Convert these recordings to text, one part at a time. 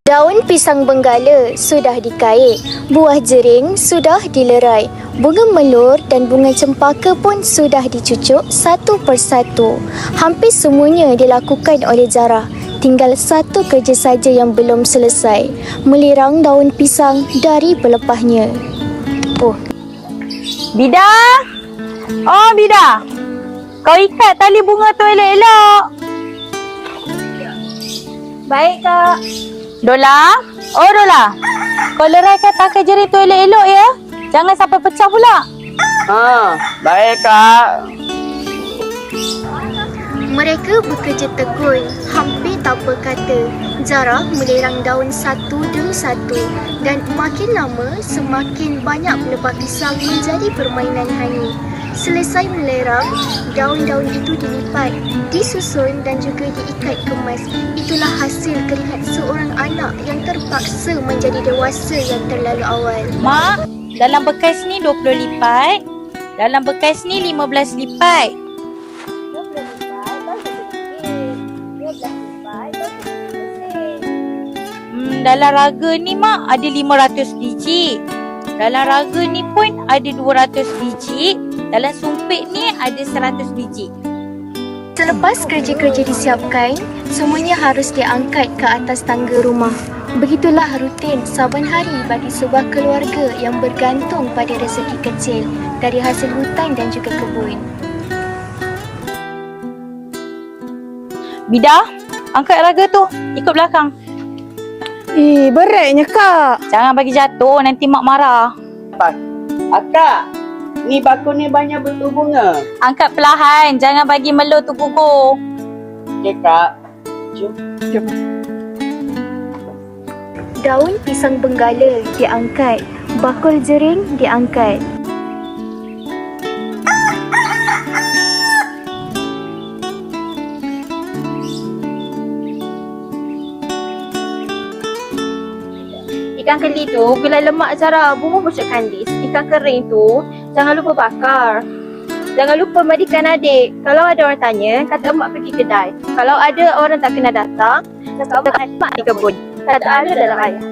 Daun pisang benggala sudah dikait, buah jering sudah dilerai, bunga melur dan bunga cempaka pun sudah dicucuk satu persatu. Hampir semuanya dilakukan oleh Zara. Tinggal satu kerja saja yang belum selesai, melirang daun pisang dari pelepahnya. Oh, Bida! Oh, Bida! Kau ikat tali bunga tu elok-elok. Baik, Kak. Dola? Oh, Dola. Kau leraikan tangkai jering tu elok-elok ya. Jangan sampai pecah pula. Baik Kak. mereka bekerja tekun, hampir tak berkata. Zara melirang daun satu demi satu dan makin lama semakin banyak pelepah pisang menjadi permainan Hani. Selesai melerang, daun-daun itu dilipat, disusun dan juga diikat kemas. Itulah hasil keringat seorang anak yang terpaksa menjadi dewasa yang terlalu awal. Mak, dalam bekas ni 20 lipat. Dalam bekas ni 15 lipat. Dalam raga ni mak ada 500 biji. Dalam raga ni pun ada 200 biji. Dalam sumpit ni ada 100 biji. Selepas kerja-kerja disiapkan, semuanya harus diangkat ke atas tangga rumah. Begitulah rutin saban hari bagi sebuah keluarga yang bergantung pada rezeki kecil dari hasil hutan dan juga kebun. Bida, angkat raga tu. Ikut belakang. Beratnya, Kak. Jangan bagi jatuh, nanti mak marah. Akak, ni bakul ni banyak bentuk bunga. Angkat perlahan, jangan bagi melur tu gugur. Okey Kak. Jom. Daun pisang benggala diangkat, bakul jering diangkat. Ikan keli tu gulai lemak Zara, bumbu pucuk kandis. Ikan kering tu jangan lupa bakar. Jangan lupa mandikan adik. Kalau ada orang tanya, kata emak pergi kedai. Kalau ada orang tak kenal datang, kata emak di kebun. Kata ada dalam ayam.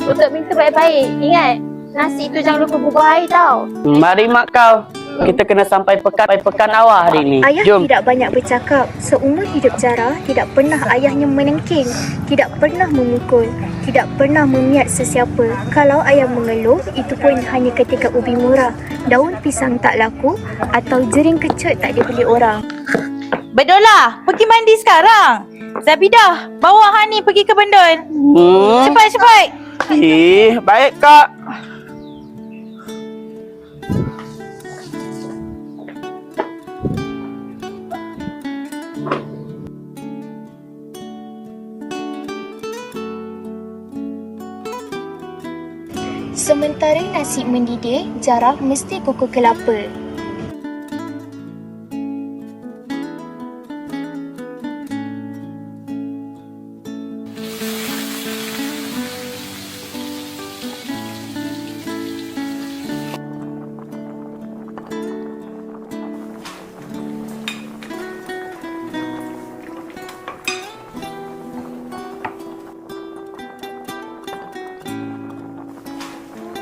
Untuk minta baik-baik, ingat nasi tu jangan lupa bubuh air tau. Mari mak kau. Kita kena sampai pekan awal hari ni. Ayah Jom. tidak banyak bercakap. Seumur hidup Zara, tidak pernah ayahnya menengking, tidak pernah memukul, tidak pernah memiat sesiapa. Kalau ayah mengeluh, itu pun hanya ketika ubi murah, daun pisang tak laku atau jering kecut tak dibeli orang. Berdola, pergi mandi sekarang. Zabidah, bawa Hani pergi ke bendul. Cepat. Baik Kak. Sementara nasi mendidih, Zara mesti kukuh kelapa.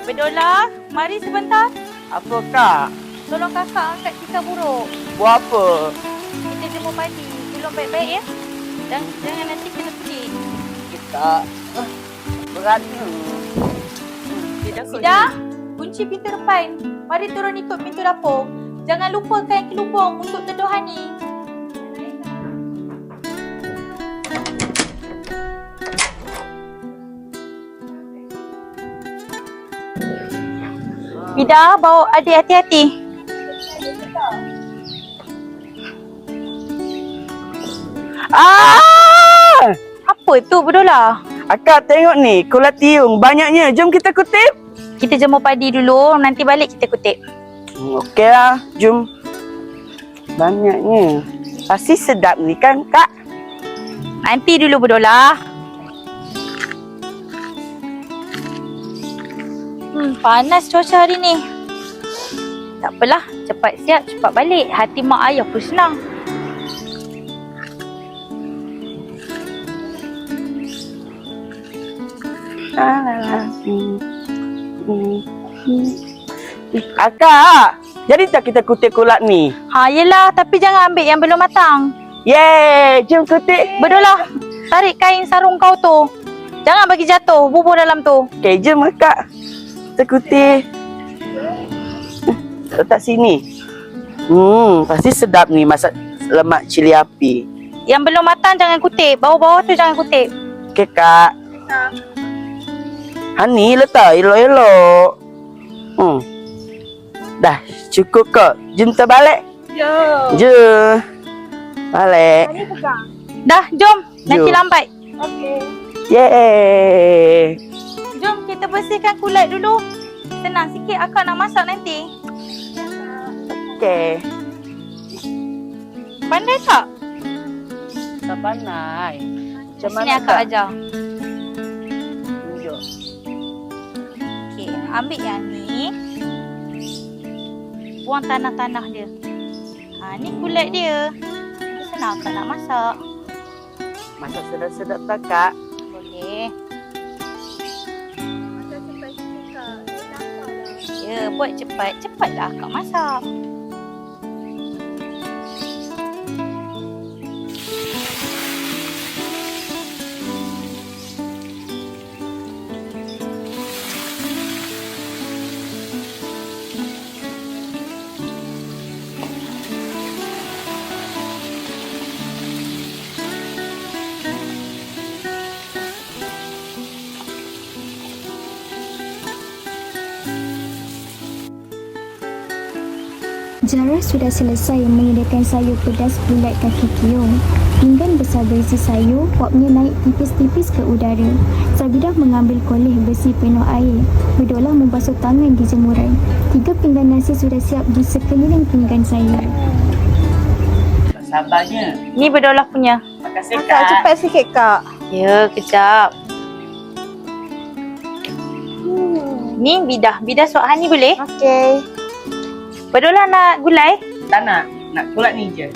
Berdola, mari sebentar. Apa Kak? Tolong kakak angkat tikar buruk. Buat apa? Kita jemur padi. Tolong baik-baik ya. Dan jangan nanti kena kucing. Kak. Beratnya. Sudah, kunci pintu depan. Mari turun ikut pintu dapur. Jangan lupakan kelubung untuk teduh Hani. Bida, bawa adik hati-hati. Apa tu Berdola? Akak tengok ni, kulat tiung banyaknya. Jom kita kutip. Kita jemur padi dulu, nanti balik kita kutip. Okey lah, jom. Banyaknya. Pasti sedap ni kan Kak? Nanti dulu Berdola. Panas cuaca hari ni. Tak apalah, cepat siap, cepat balik. Hati mak ayah pun senang. Akak, jadi tak kita kutip kolak ni? Ha, yelah. Tapi jangan ambil yang belum matang. Yeay, jom kutip. Berdolah. Tarik kain sarung kau tu. Jangan bagi jatuh. Bubur dalam tu. Okay, jom akak. Kita kutip. Letak sini. Pasti sedap ni masak lemak cili api. Yang belum matang jangan kutip. Bawah-bawah tu jangan kutip. Okay, Kak. Hani, letak elok-elok. Dah, cukup kok. Jom kita balik. Jom. Balik. Dah, jom. Nanti Jom. lambat. Yeay. Jom kita bersihkan kulat dulu. Senang sikit akak nak masak nanti. Okay. Pandai tak? Tak pandai. Macam Sini mana akak ajar. Tunjuk. Okey, ambil yang ni. Buang tanah-tanah dia. Ha, ni kulat dia. Senang akak nak masak. Masak sedap-sedap tak, Kak? Boleh. Ya, buat cepat. Cepatlah akak masak. Zara sudah selesai menyediakan sayur pedas bulat kaki kiong. Pinggan besar berisi sayur, wapnya naik tipis-tipis ke udara. Sabidah mengambil koleh besi penuh air. Berdolah membasuh tangan di jemuran. 3 pinggan nasi sudah siap di sekeliling pinggan sayur. Sabarnya. Ni berdolah punya. Terima kasih, Kak, Kak. cepat sikit, Kak. Ya, kejap. Ni bidah. Bidah suap Hani boleh? Okey. Berdolah nak gulai? Tak nak. Nak kolak ni je.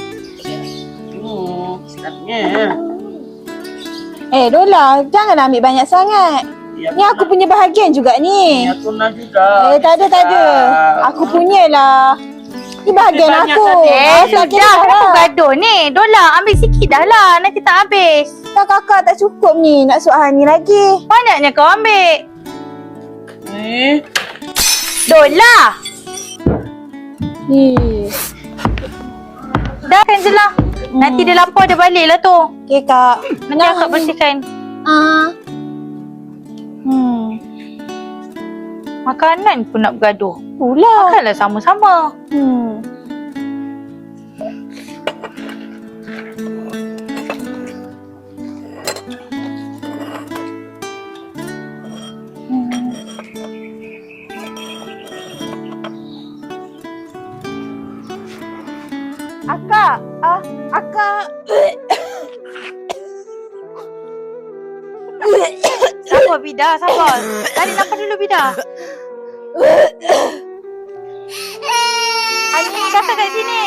Sedapnya. Dola, jangan ambil banyak sangat. Ya, Ni aku punya bahagian juga ni. aku nak juga. Tak ada. Aku punyalah. Ni bahagian Banyak aku. tadi. Tak Sudah, kenapa gaduh ni? Dolah, ambil sikit dah lah. Nanti tak habis. Tak, kakak tak cukup ni. Nak suap Hani lagi. Banyaknya kau ambil. Ni. Dolah! Dah kan je lah. Nanti dia lapar dia balik lah tu. Okey, Kak. Nanti akak bersihkan. Makanan pun nak bergaduh. Pula. Makanlah sama-sama. Akak. Sabar Bidah, sabar. Tarik nafas dulu Bidah. Hani, kakak kat sini.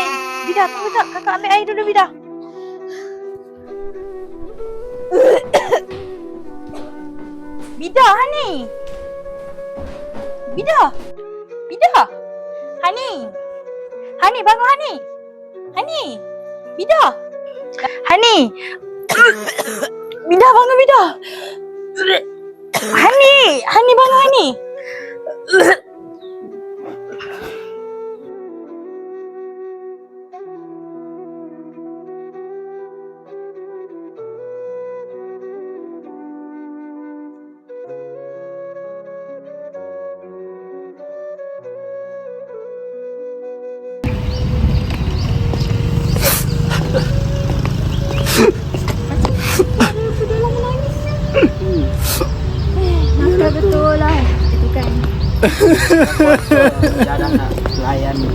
Bidah, tunggu sekejap. Kakak ambil air dulu Bidah. Bidah, Hani. Bidah. Hani. Hani, bangun Hani. Hani. Bidah. Hani. Bidah, bangun Bidah. Hani bangun Hani. Betul lah. Itu kan. Jarang nak layan ni.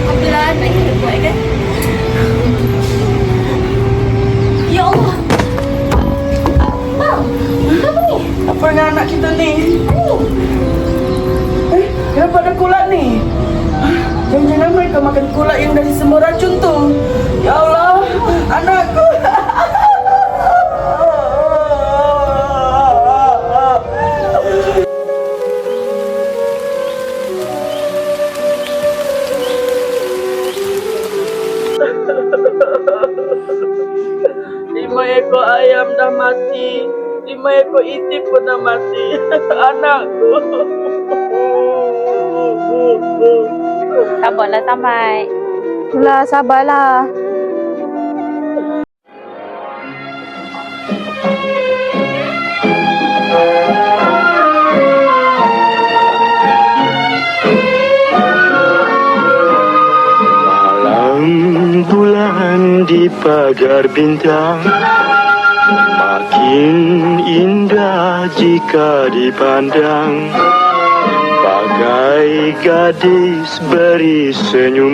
Alhamdulillah nak kita buat kan. Ya Allah. Apa dengan anak kita ni? Kenapa ada kolak ni? Jangan-jangan mereka makan kolak yang dari semua racun tu. Ya Allah, anakku. 5 ekor ayam dah mati. 5 ekor itik pun dah mati. Anakku. Sabarlah Samad. Itulah, sabarlah. Malam bulan di pagar bintang makin indah jika dipandang, bagai gadis beri senyum.